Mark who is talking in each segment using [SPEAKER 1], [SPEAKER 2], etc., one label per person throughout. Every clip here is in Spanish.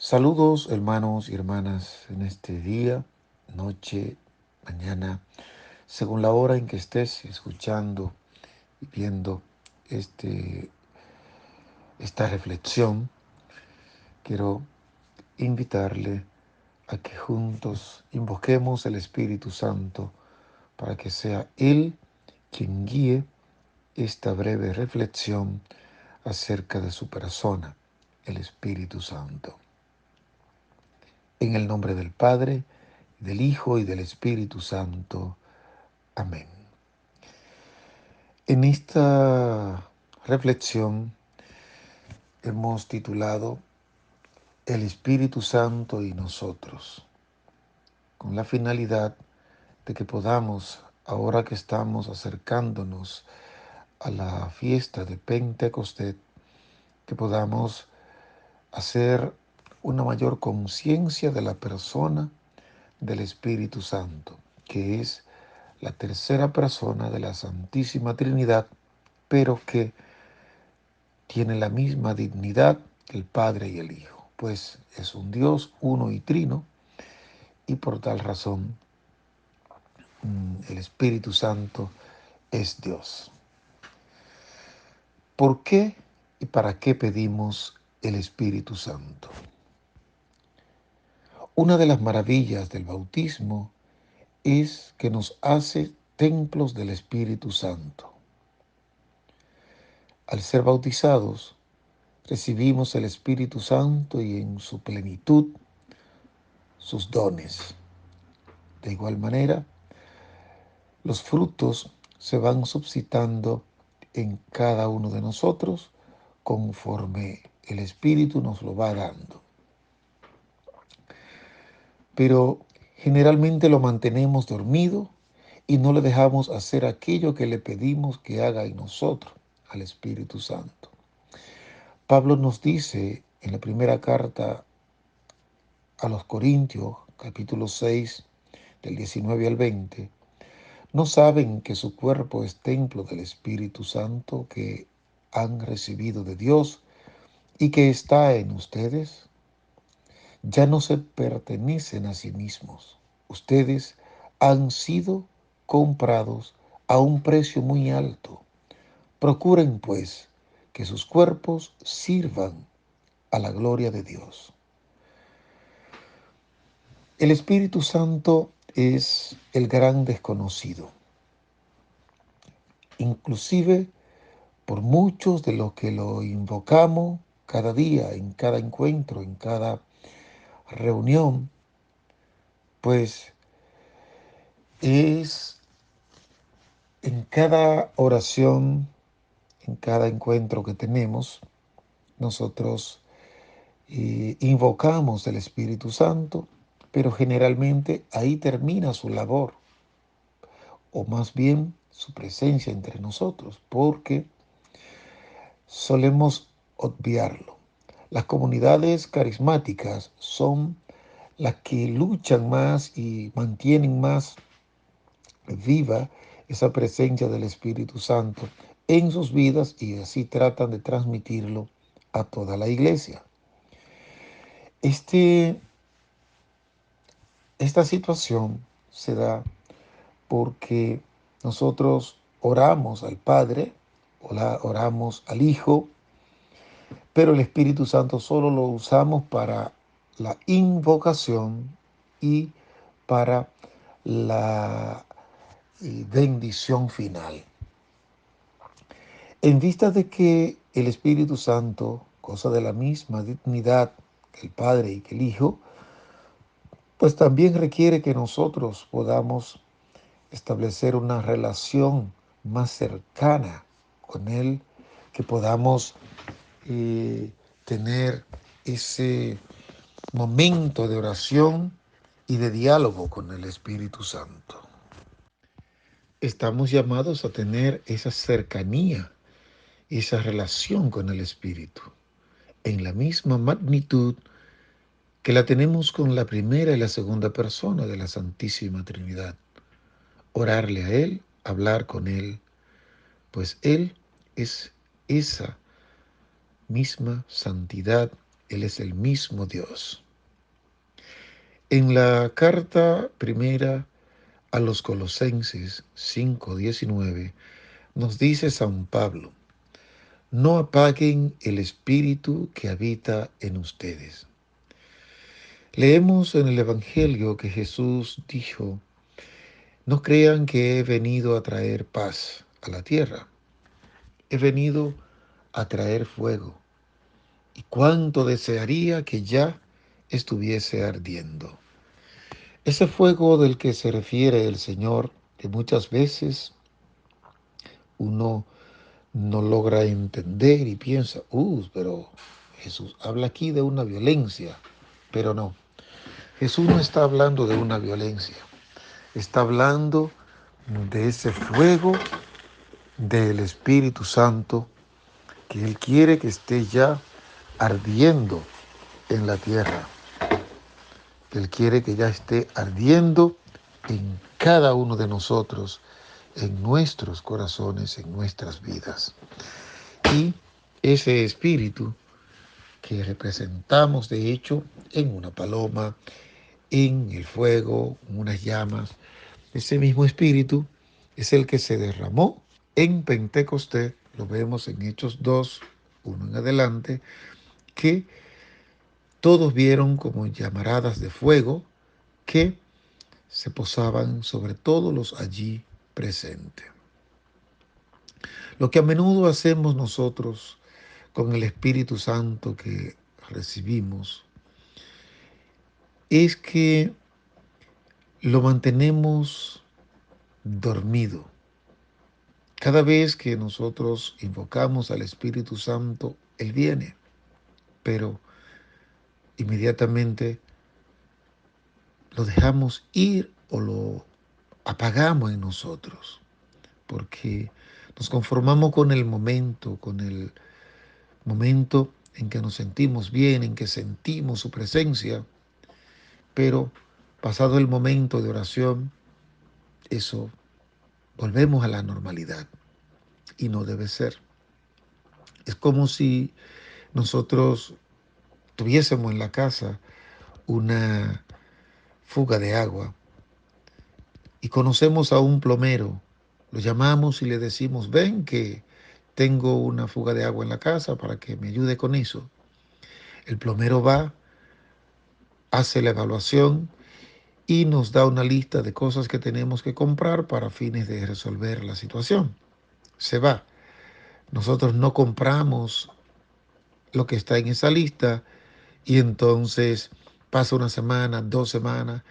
[SPEAKER 1] Saludos hermanos y hermanas en este día, noche, mañana, según la hora en que estés escuchando y viendo este, esta reflexión. Quiero invitarle a que juntos invoquemos el Espíritu Santo para que sea Él quien guíe esta breve reflexión acerca de su persona, el Espíritu Santo. En el nombre del Padre, del Hijo y del Espíritu Santo. Amén. En esta reflexión hemos titulado El Espíritu Santo y nosotros, con la finalidad de que podamos, ahora que estamos acercándonos a la fiesta de Pentecostés, que podamos hacer una mayor conciencia de la persona del Espíritu Santo, que es la tercera persona de la Santísima Trinidad, pero que tiene la misma dignidad que el Padre y el Hijo, pues es un Dios uno y trino, y por tal razón el Espíritu Santo es Dios. ¿Por qué y para qué pedimos el Espíritu Santo? Una de las maravillas del bautismo es que nos hace templos del Espíritu Santo. Al ser bautizados, recibimos el Espíritu Santo y en su plenitud sus dones. De igual manera, los frutos se van suscitando en cada uno de nosotros conforme el Espíritu nos lo va dando. Pero generalmente lo mantenemos dormido y no le dejamos hacer aquello que le pedimos que haga en nosotros, al Espíritu Santo. Pablo nos dice en la primera carta a los Corintios, capítulo 6, del 19 al 20, ¿no saben que su cuerpo es templo del Espíritu Santo que han recibido de Dios y que está en ustedes? Ya no se pertenecen a sí mismos. Ustedes han sido comprados a un precio muy alto. Procuren, pues, que sus cuerpos sirvan a la gloria de Dios. El Espíritu Santo es el gran desconocido. Inclusive por muchos de los que lo invocamos cada día, en cada encuentro, en cada reunión, pues es en cada oración, en cada encuentro que tenemos, nosotros invocamos el Espíritu Santo, pero generalmente ahí termina su labor, o más bien su presencia entre nosotros, porque solemos obviarlo. Las comunidades carismáticas son las que luchan más y mantienen más viva esa presencia del Espíritu Santo en sus vidas y así tratan de transmitirlo a toda la iglesia. Este, esta situación se da porque nosotros oramos al Padre, oramos al Hijo, pero el Espíritu Santo solo lo usamos para la invocación y para la bendición final. En vista de que el Espíritu Santo, cosa de la misma dignidad que el Padre y que el Hijo, pues también requiere que nosotros podamos establecer una relación más cercana con Él, que podamos tener ese momento de oración y de diálogo con el Espíritu Santo. Estamos llamados a tener esa cercanía, esa relación con el Espíritu, en la misma magnitud que la tenemos con la primera y la segunda persona de la Santísima Trinidad. Orarle a Él, hablar con Él, pues Él es esa misma santidad Él es el mismo Dios. En la carta primera a los Colosenses 5:19 nos dice San Pablo: no apaguen el espíritu que habita en ustedes. Leemos en el Evangelio que Jesús dijo: no crean que he venido a traer paz a la tierra. He venido a traer fuego. Y cuánto desearía que ya estuviese ardiendo. Ese fuego del que se refiere el Señor, que muchas veces uno no logra entender y piensa, pero Jesús habla aquí de una violencia. Pero no, Jesús no está hablando de una violencia. Está hablando de ese fuego del Espíritu Santo que Él quiere que esté ya ardiendo en la tierra. Él quiere que ya esté ardiendo en cada uno de nosotros, en nuestros corazones, en nuestras vidas. Y ese espíritu que representamos, de hecho, en una paloma, en el fuego, en unas llamas, ese mismo espíritu es el que se derramó en Pentecostés. Lo vemos en Hechos 2, 1 en adelante, que todos vieron como llamaradas de fuego que se posaban sobre todos los allí presentes. Lo que a menudo hacemos nosotros con el Espíritu Santo que recibimos es que lo mantenemos dormido. Cada vez que nosotros invocamos al Espíritu Santo, Él viene, pero inmediatamente lo dejamos ir o lo apagamos en nosotros, porque nos conformamos con el momento en que nos sentimos bien, en que sentimos su presencia, pero pasado el momento de oración, eso volvemos a la normalidad y no debe ser. Es como si nosotros tuviésemos en la casa una fuga de agua y conocemos a un plomero, lo llamamos y le decimos, ven que tengo una fuga de agua en la casa para que me ayude con eso. El plomero va, hace la evaluación y nos da una lista de cosas que tenemos que comprar para fines de resolver la situación. Se va. Nosotros no compramos lo que está en esa lista y entonces pasa una semana, 2 semanas,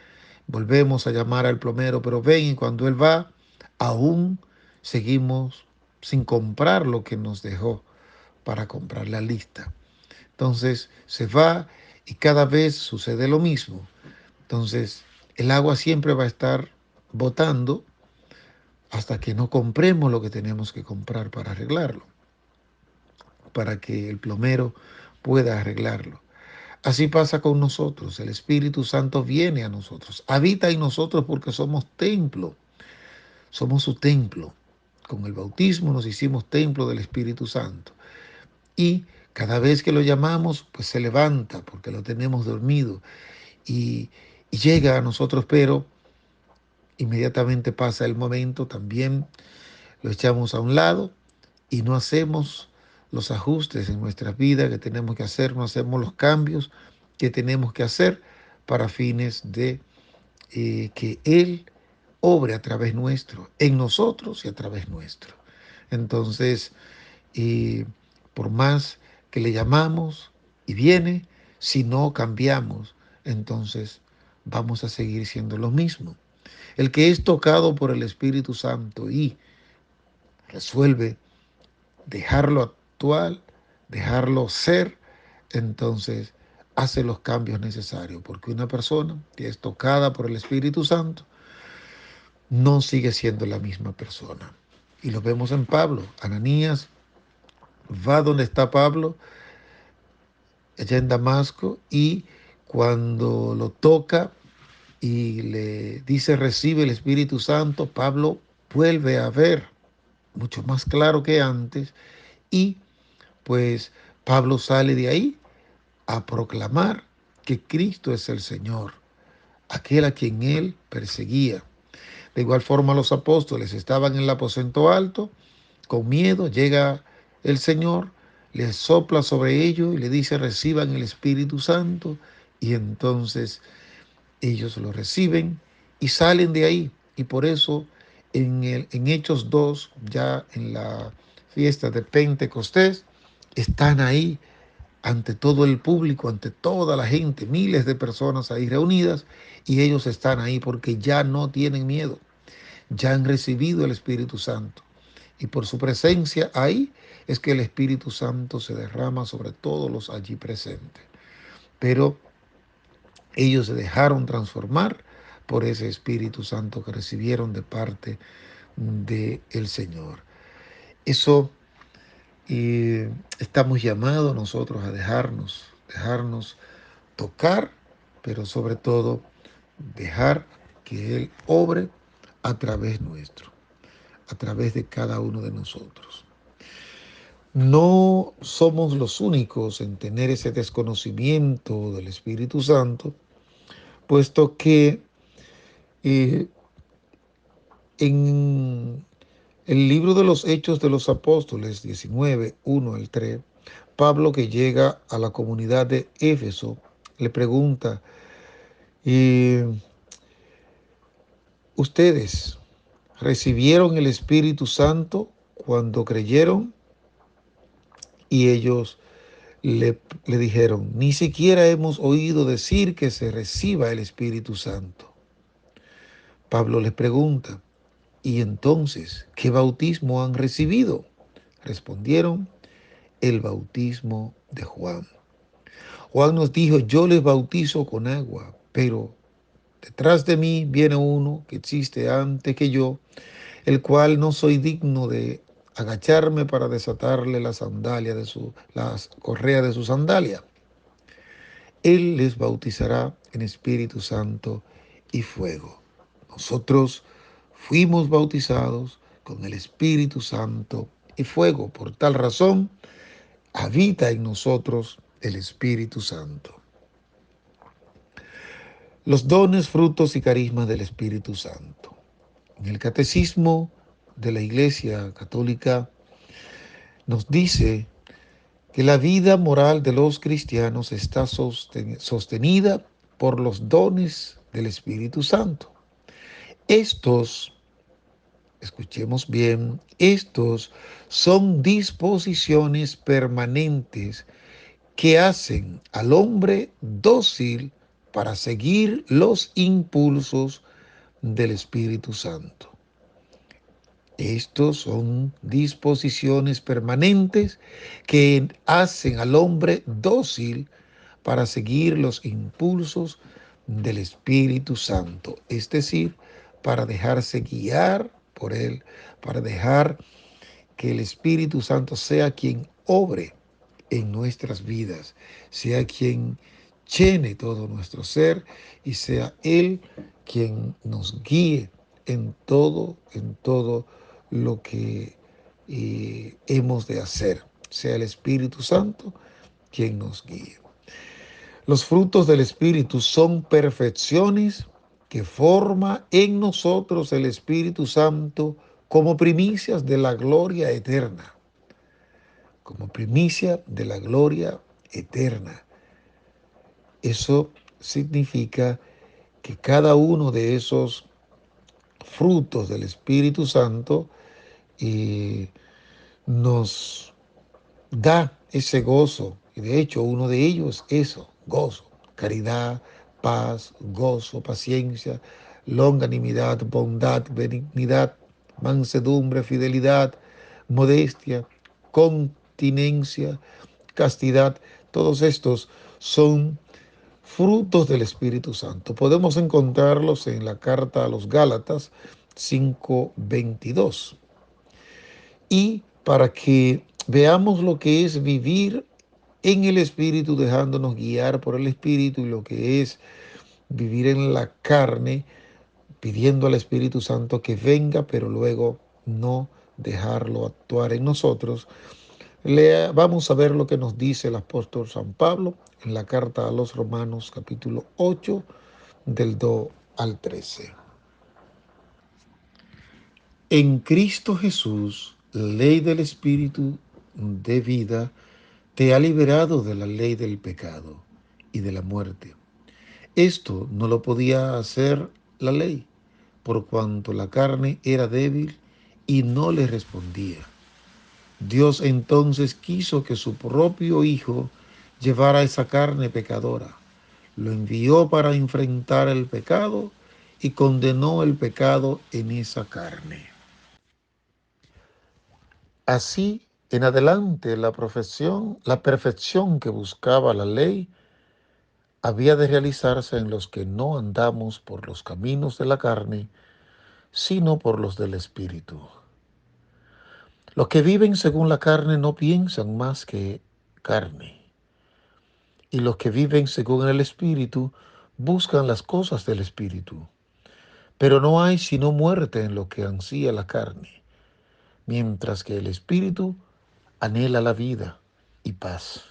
[SPEAKER 1] volvemos a llamar al plomero, pero ven, y cuando él va, aún seguimos sin comprar lo que nos dejó para comprar la lista. Entonces se va y cada vez sucede lo mismo. Entonces el agua siempre va a estar botando hasta que no compremos lo que tenemos que comprar para arreglarlo, para que el plomero pueda arreglarlo. Así pasa con nosotros. El Espíritu Santo viene a nosotros, habita en nosotros porque somos templo, somos su templo. Con el bautismo nos hicimos templo del Espíritu Santo. Y cada vez que lo llamamos, pues se levanta porque lo tenemos dormido y llega a nosotros, pero inmediatamente pasa el momento, también lo echamos a un lado y no hacemos los ajustes en nuestra vida que tenemos que hacer, no hacemos los cambios que tenemos que hacer para fines de que Él obre a través nuestro, en nosotros y a través nuestro. Entonces, por más que le llamamos y viene, si no cambiamos, entonces vamos a seguir siendo lo mismo. El que es tocado por el Espíritu Santo y resuelve dejarlo actual, dejarlo ser, entonces hace los cambios necesarios, porque una persona que es tocada por el Espíritu Santo no sigue siendo la misma persona. Y lo vemos en Pablo. Ananías va donde está Pablo, allá en Damasco, y cuando lo toca y le dice recibe el Espíritu Santo, Pablo vuelve a ver mucho más claro que antes y pues Pablo sale de ahí a proclamar que Cristo es el Señor, aquel a quien él perseguía. De igual forma los apóstoles estaban en el aposento alto, con miedo, llega el Señor, les sopla sobre ellos y le dice reciban el Espíritu Santo, y entonces ellos lo reciben y salen de ahí. Y por eso en Hechos 2, ya en la fiesta de Pentecostés, están ahí ante todo el público, ante toda la gente, miles de personas ahí reunidas, y ellos están ahí porque ya no tienen miedo, ya han recibido el Espíritu Santo. Y por su presencia ahí es que el Espíritu Santo se derrama sobre todos los allí presentes. Pero ellos se dejaron transformar por ese Espíritu Santo que recibieron de parte del Señor. Eso estamos llamados nosotros a dejarnos tocar, pero sobre todo dejar que Él obre a través nuestro, a través de cada uno de nosotros. No somos los únicos en tener ese desconocimiento del Espíritu Santo, puesto que eh, en el libro de los Hechos de los Apóstoles 19, 1 al 3, Pablo, que llega a la comunidad de Éfeso, le pregunta, ¿ustedes recibieron el Espíritu Santo cuando creyeron? Y ellos le dijeron, ni siquiera hemos oído decir que se reciba el Espíritu Santo. Pablo les pregunta, ¿y entonces qué bautismo han recibido? Respondieron, el bautismo de Juan. Juan nos dijo, yo les bautizo con agua, pero detrás de mí viene uno que existe antes que yo, el cual no soy digno de agacharme para desatarle las correas de su sandalia. Él les bautizará en Espíritu Santo y fuego. Nosotros fuimos bautizados con el Espíritu Santo y fuego. Por tal razón, habita en nosotros el Espíritu Santo. Los dones, frutos y carismas del Espíritu Santo. En el Catecismo de la Iglesia Católica nos dice que la vida moral de los cristianos está sostenida por los dones del Espíritu Santo. Estos, escuchemos bien, estos son disposiciones permanentes que hacen al hombre dócil para seguir los impulsos del Espíritu Santo. Estos son disposiciones permanentes que hacen al hombre dócil para seguir los impulsos del Espíritu Santo, es decir, para dejarse guiar por Él, para dejar que el Espíritu Santo sea quien obre en nuestras vidas, sea quien llene todo nuestro ser y sea Él quien nos guíe en todo lo que hemos de hacer, sea el Espíritu Santo quien nos guíe. Los frutos del Espíritu son perfecciones que forma en nosotros el Espíritu Santo como primicias de la gloria eterna, como primicia de la gloria eterna. Eso significa que cada uno de esos frutos del Espíritu Santo eh, nos da ese gozo. Y de hecho, uno de ellos es eso, gozo, caridad, paz, gozo, paciencia, longanimidad, bondad, benignidad, mansedumbre, fidelidad, modestia, continencia, castidad. Todos estos son frutos del Espíritu Santo. Podemos encontrarlos en la carta a los Gálatas 5:22. Y para que veamos lo que es vivir en el Espíritu, dejándonos guiar por el Espíritu, y lo que es vivir en la carne, pidiendo al Espíritu Santo que venga, pero luego no dejarlo actuar en nosotros. Vamos a ver lo que nos dice el apóstol San Pablo en la carta a los Romanos capítulo 8 del 2 al 13. En Cristo Jesús, la ley del Espíritu de vida te ha liberado de la ley del pecado y de la muerte. Esto no lo podía hacer la ley, por cuanto la carne era débil y no le respondía. Dios entonces quiso que su propio Hijo llevara esa carne pecadora. Lo envió para enfrentar el pecado y condenó el pecado en esa carne. Así, en adelante, la perfección que buscaba la ley había de realizarse en los que no andamos por los caminos de la carne, sino por los del Espíritu. Los que viven según la carne no piensan más que carne, y los que viven según el Espíritu buscan las cosas del Espíritu. Pero no hay sino muerte en lo que ansía la carne, mientras que el Espíritu anhela la vida y paz.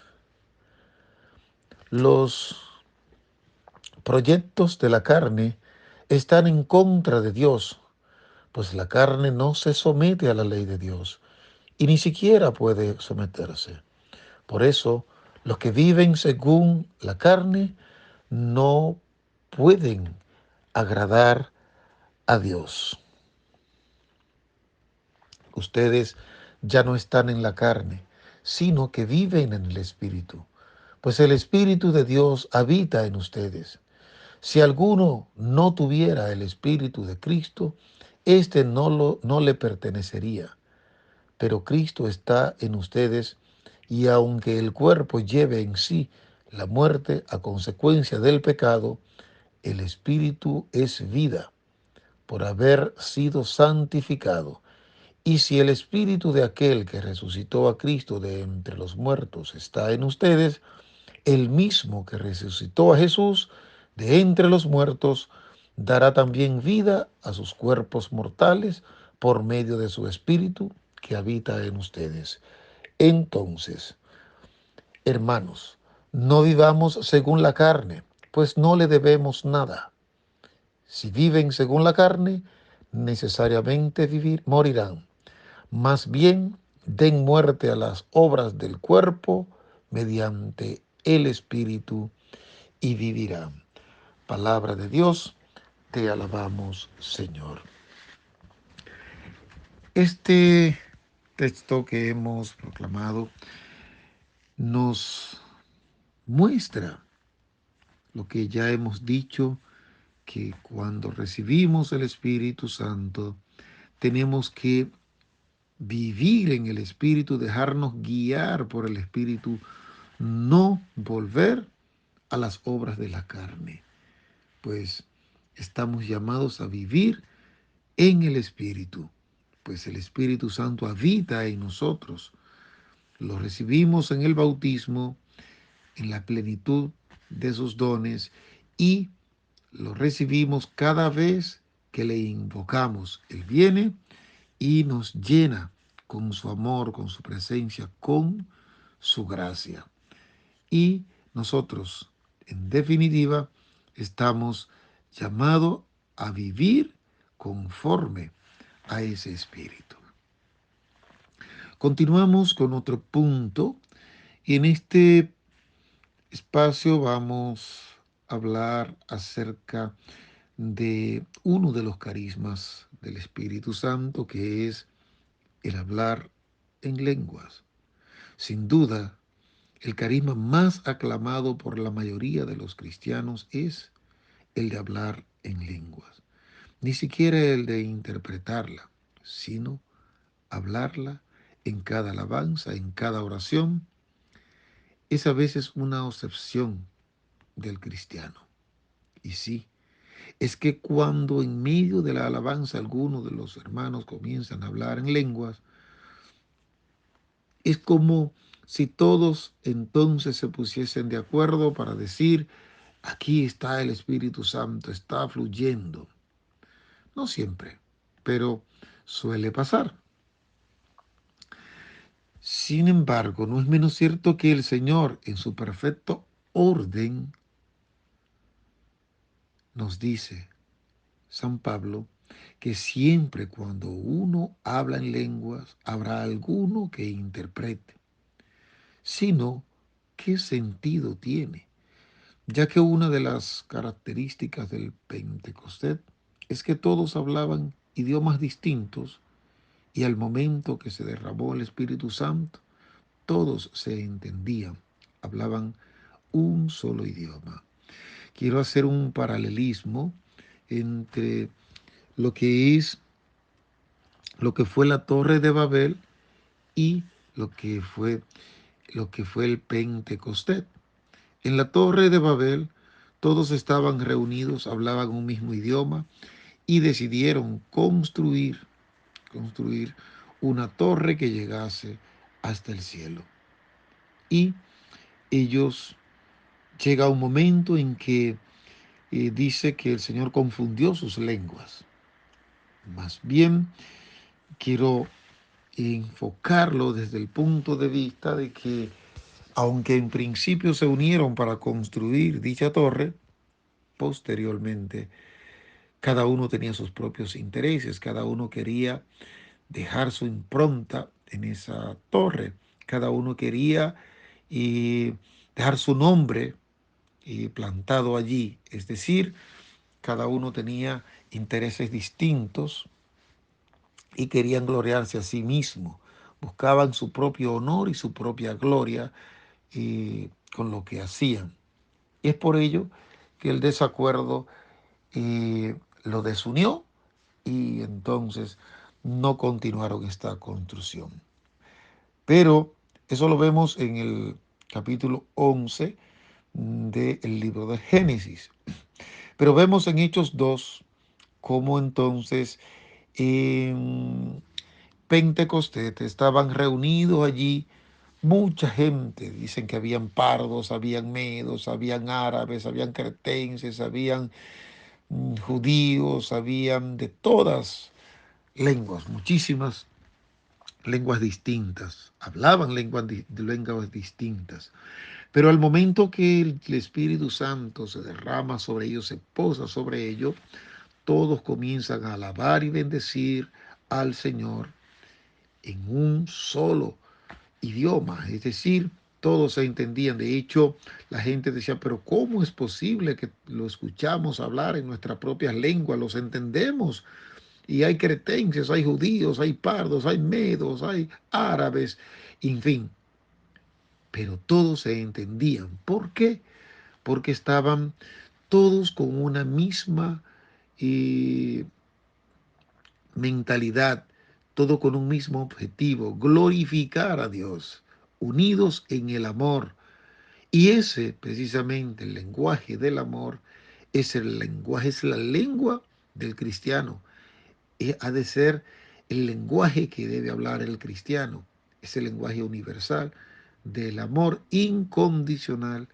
[SPEAKER 1] Los proyectos de la carne están en contra de Dios, pues la carne no se somete a la ley de Dios y ni siquiera puede someterse. Por eso, los que viven según la carne no pueden agradar a Dios. Ustedes ya no están en la carne, sino que viven en el Espíritu, pues el Espíritu de Dios habita en ustedes. Si alguno no tuviera el Espíritu de Cristo, éste no le pertenecería. Pero Cristo está en ustedes, y aunque el cuerpo lleve en sí la muerte a consecuencia del pecado, el Espíritu es vida por haber sido santificado. Y si el Espíritu de aquel que resucitó a Cristo de entre los muertos está en ustedes, el mismo que resucitó a Jesús de entre los muertos dará también vida a sus cuerpos mortales por medio de su Espíritu que habita en ustedes. Entonces, hermanos, no vivamos según la carne, pues no le debemos nada. Si viven según la carne, necesariamente morirán. Más bien, den muerte a las obras del cuerpo mediante el Espíritu y vivirán. Palabra de Dios, te alabamos, Señor. Este texto que hemos proclamado nos muestra lo que ya hemos dicho, que cuando recibimos el Espíritu Santo, tenemos que vivir en el Espíritu, dejarnos guiar por el Espíritu, no volver a las obras de la carne, pues estamos llamados a vivir en el Espíritu, pues el Espíritu Santo habita en nosotros. Lo recibimos en el bautismo, en la plenitud de sus dones, y lo recibimos cada vez que le invocamos. Él viene y nos llena con su amor, con su presencia, con su gracia. Y nosotros, en definitiva, estamos llamados a vivir conforme a ese espíritu. Continuamos con otro punto y en este espacio vamos a hablar acerca de uno de los carismas del Espíritu Santo, que es el hablar en lenguas. Sin duda, el carisma más aclamado por la mayoría de los cristianos es el de hablar en lenguas. Ni siquiera el de interpretarla, sino hablarla en cada alabanza, en cada oración. Es a veces una obsesión del cristiano. Y sí, es que cuando en medio de la alabanza algunos de los hermanos comienzan a hablar en lenguas, es como si todos entonces se pusiesen de acuerdo para decir, aquí está el Espíritu Santo, está fluyendo. No siempre, pero suele pasar. Sin embargo, no es menos cierto que el Señor, en su perfecto orden, nos dice San Pablo, que siempre cuando uno habla en lenguas, habrá alguno que interprete, sino qué sentido tiene, ya que una de las características del Pentecostés es que todos hablaban idiomas distintos y al momento que se derramó el Espíritu Santo, todos se entendían, hablaban un solo idioma. Quiero hacer un paralelismo entre lo que es lo que fue la Torre de Babel y lo que fue el Pentecostés. En la Torre de Babel todos estaban reunidos, hablaban un mismo idioma y decidieron construir una torre que llegase hasta el cielo. Y ellos llega un momento en que dice que el Señor confundió sus lenguas. Más bien quiero enfocarlo desde el punto de vista de que, aunque en principio se unieron para construir dicha torre, posteriormente cada uno tenía sus propios intereses, cada uno quería dejar su impronta en esa torre, cada uno quería y dejar su nombre plantado allí, es decir, cada uno tenía intereses distintos y querían gloriarse a sí mismo, buscaban su propio honor y su propia gloria con lo que hacían. Y es por ello que el desacuerdo lo desunió y entonces no continuaron esta construcción. Pero eso lo vemos en el capítulo 11 del libro de Génesis. Pero vemos en Hechos 2 cómo entonces en Pentecostés estaban reunidos allí mucha gente. Dicen que habían pardos, habían medos, habían árabes, habían cretenses, habían judíos, habían de todas lenguas, muchísimas lenguas distintas, hablaban lenguas distintas. Pero al momento que el Espíritu Santo se derrama sobre ellos, se posa sobre ellos, todos comienzan a alabar y bendecir al Señor en un solo idioma, es decir, todos se entendían. De hecho, la gente decía, pero ¿cómo es posible que lo escuchamos hablar en nuestras propias lenguas? Los entendemos. Y hay cretenses, hay judíos, hay pardos, hay medos, hay árabes, en fin. Pero todos se entendían. ¿Por qué? Porque estaban todos con una misma eh, mentalidad, todo con un mismo objetivo, glorificar a Dios, unidos en el amor. Y ese, precisamente, el lenguaje del amor, es el lenguaje, es la lengua del cristiano. Ha de ser el lenguaje que debe hablar el cristiano. Es el lenguaje universal del amor incondicional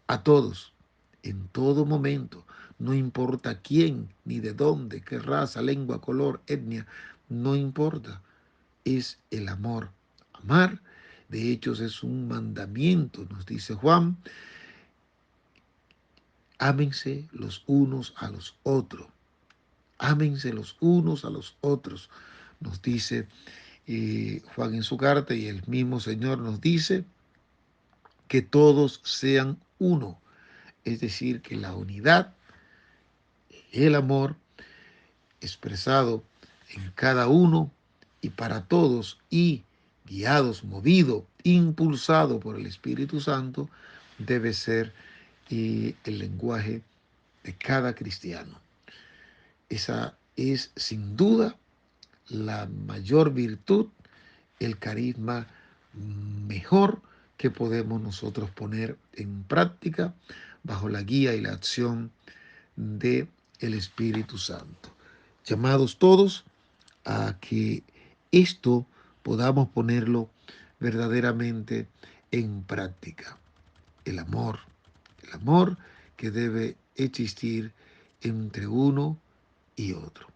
[SPEAKER 1] a todos, en todo momento, no importa quién, ni de dónde, qué raza, lengua, color, etnia, no importa, es el amor. Amar, de hecho, es un mandamiento, nos dice Juan, ámense los unos a los otros, ámense los unos a los otros, nos dice Juan en su carta, y el mismo Señor nos dice que todos sean uno, es decir, que la unidad, el amor expresado en cada uno y para todos y guiados, movido, impulsado por el Espíritu Santo, debe ser el lenguaje de cada cristiano. Esa es sin duda la mayor virtud, el carisma mejor que podemos nosotros poner en práctica bajo la guía y la acción de el Espíritu Santo. Llamados todos a que esto podamos ponerlo verdaderamente en práctica. El amor que debe existir entre uno y otro.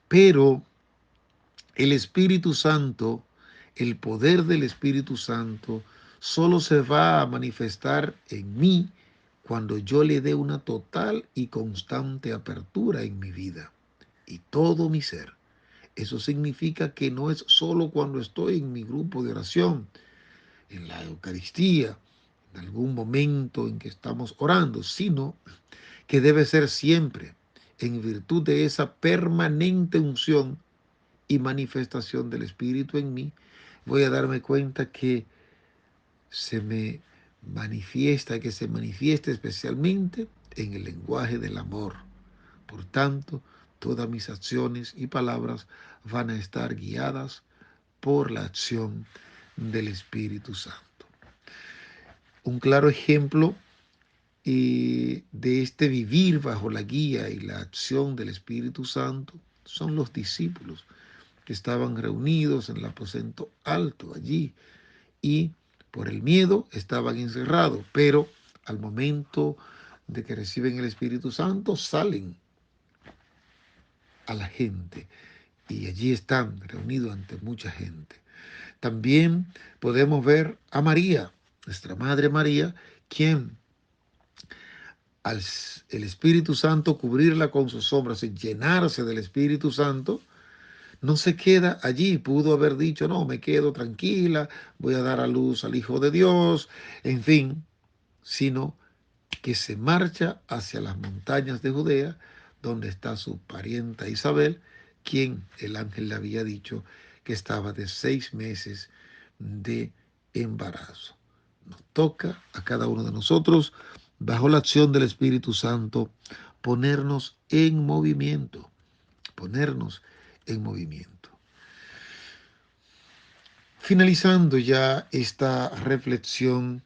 [SPEAKER 1] Pero el Espíritu Santo, el poder del Espíritu Santo, solo se va a manifestar en mí cuando yo le dé una total y constante apertura en mi vida y todo mi ser. Eso significa que no es solo cuando estoy en mi grupo de oración, en la Eucaristía, en algún momento en que estamos orando, sino que debe ser siempre en virtud de esa permanente unción y manifestación del Espíritu en mí. Voy a darme cuenta que se me manifiesta, que se manifiesta especialmente en el lenguaje del amor. Por tanto, todas mis acciones y palabras van a estar guiadas por la acción del Espíritu Santo. Un claro ejemplo de este vivir bajo la guía y la acción del Espíritu Santo son los discípulos que estaban reunidos en el aposento alto allí y por el miedo estaban encerrados, pero al momento de que reciben el Espíritu Santo salen a la gente y allí están reunidos ante mucha gente. También podemos ver a María, nuestra Madre María, quien al el Espíritu Santo cubrirla con sus sombras y llenarse del Espíritu Santo, no se queda allí. Pudo haber dicho, no, me quedo tranquila, voy a dar a luz al Hijo de Dios, en fin, sino que se marcha hacia las montañas de Judea, donde está su parienta Isabel, quien el ángel le había dicho que estaba de 6 meses de embarazo. Nos toca a cada uno de nosotros, bajo la acción del Espíritu Santo, ponernos en movimiento, ponernos en movimiento. Finalizando ya esta reflexión,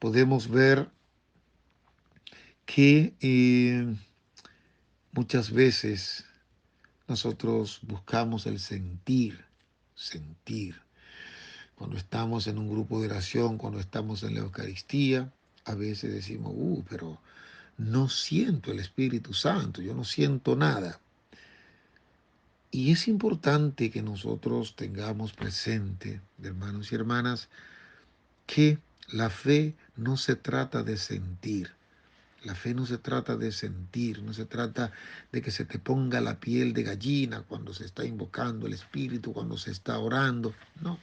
[SPEAKER 1] podemos ver que muchas veces nosotros buscamos el sentir. Cuando estamos en un grupo de oración, cuando estamos en la Eucaristía, a veces decimos, pero no siento el Espíritu Santo, yo no siento nada. Y es importante que nosotros tengamos presente, hermanos y hermanas, que la fe no se trata de sentir. La fe no se trata de sentir, no se trata de que se te ponga la piel de gallina cuando se está invocando el Espíritu, cuando se está orando. No,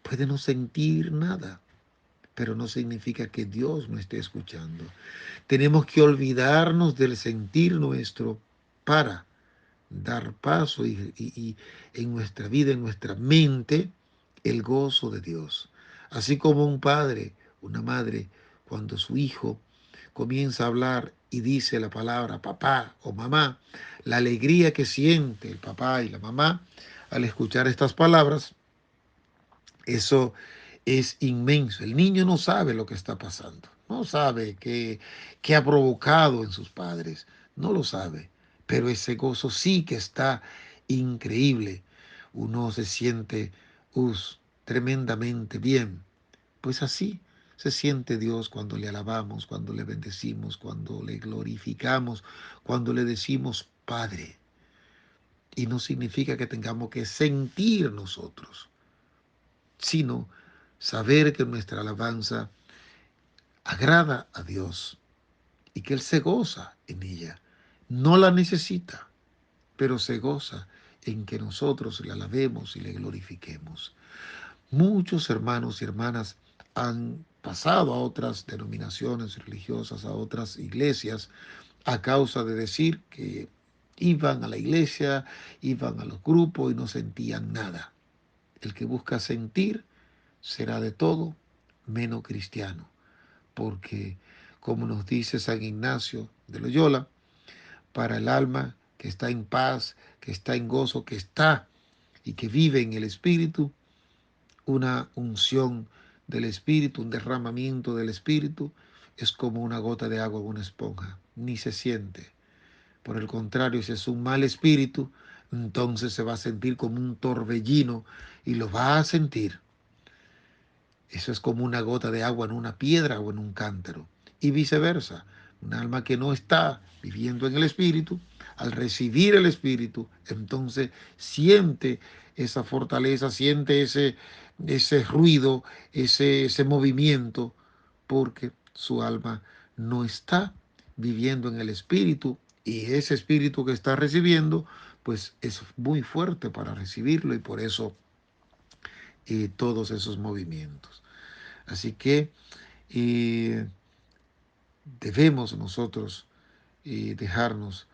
[SPEAKER 1] puede no sentir nada, pero no significa que Dios no esté escuchando. Tenemos que olvidarnos del sentir nuestro para dar paso y en nuestra vida, en nuestra mente, el gozo de Dios. Así como un padre, una madre, cuando su hijo comienza a hablar y dice la palabra papá o mamá, la alegría que siente el papá y la mamá al escuchar estas palabras, eso es inmenso. El niño no sabe lo que está pasando, no sabe qué ha provocado en sus padres, no lo sabe, pero ese gozo sí que está increíble. Uno se siente tremendamente bien. Pues así se siente Dios cuando le alabamos, cuando le bendecimos, cuando le glorificamos, cuando le decimos Padre. Y no significa que tengamos que sentir nosotros, sino saber que nuestra alabanza agrada a Dios y que Él se goza en ella. No la necesita, pero se goza en que nosotros le alabemos y le glorifiquemos. Muchos hermanos y hermanas han pasado a otras denominaciones religiosas, a otras iglesias, a causa de decir que iban a la iglesia, iban a los grupos y no sentían nada. El que busca sentir será de todo menos cristiano, porque como nos dice San Ignacio de Loyola, para el alma que está en paz, que está en gozo, que está y que vive en el Espíritu, una unción del Espíritu, un derramamiento del Espíritu, es como una gota de agua en una esponja, ni se siente. Por el contrario, si es un mal espíritu, entonces se va a sentir como un torbellino y lo va a sentir. Eso es como una gota de agua en una piedra o en un cántaro. Y viceversa, un alma que no está viviendo en el Espíritu, al recibir el Espíritu, entonces siente esa fortaleza, siente ese ruido, ese movimiento, porque su alma no está viviendo en el Espíritu, y ese Espíritu que está recibiendo, pues es muy fuerte para recibirlo, y por eso todos esos movimientos. Así que eh, debemos nosotros dejarnos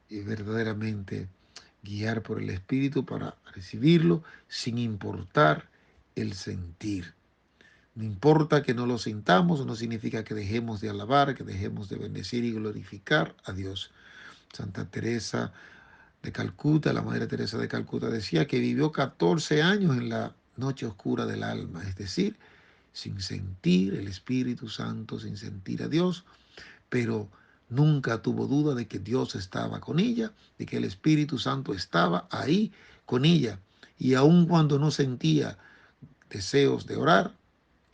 [SPEAKER 1] verdaderamente guiar por el Espíritu para recibirlo sin importar el sentir. No importa que no lo sintamos, no significa que dejemos de alabar, que dejemos de bendecir y glorificar a Dios. Santa Teresa de Calcuta, la Madre Teresa de Calcuta, decía que vivió 14 años en la noche oscura del alma, es decir, sin sentir el Espíritu Santo, sin sentir a Dios, pero nunca tuvo duda de que Dios estaba con ella, de que el Espíritu Santo estaba ahí con ella. Y aun cuando no sentía deseos de orar,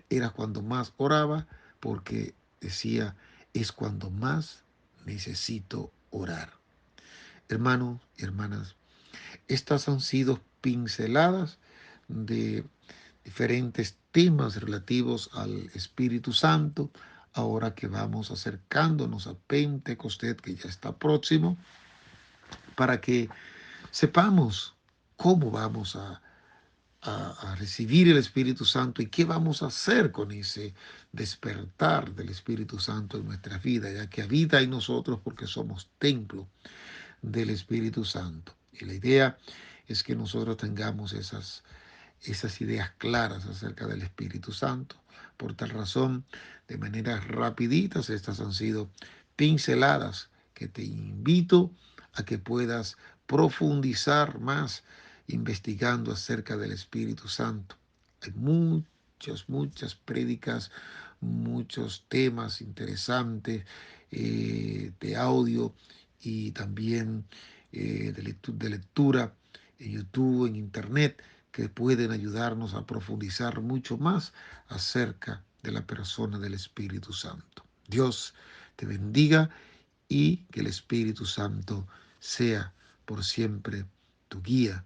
[SPEAKER 1] era cuando más oraba, porque decía, es cuando más necesito orar. Hermanos y hermanas, estas han sido pinceladas de diferentes temas relativos al Espíritu Santo. Ahora que vamos acercándonos a Pentecostés, que ya está próximo, para que sepamos cómo vamos a recibir el Espíritu Santo y qué vamos a hacer con ese despertar del Espíritu Santo en nuestra vida, ya que habita en nosotros porque somos templo del Espíritu Santo. Y la idea es que nosotros tengamos esas ideas claras acerca del Espíritu Santo. Por tal razón, de manera rapiditas, estas han sido pinceladas que te invito a que puedas profundizar más investigando acerca del Espíritu Santo. Hay muchas prédicas, muchos temas interesantes de audio y también de lectura en YouTube, en Internet, que pueden ayudarnos a profundizar mucho más acerca de la persona del Espíritu Santo. Dios te bendiga y que el Espíritu Santo sea por siempre tu guía,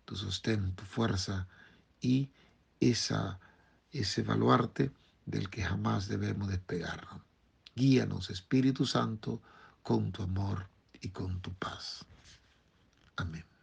[SPEAKER 1] tu sostén, tu fuerza y esa, ese baluarte del que jamás debemos despegarnos. Guíanos, Espíritu Santo, con tu amor y con tu paz. Amén.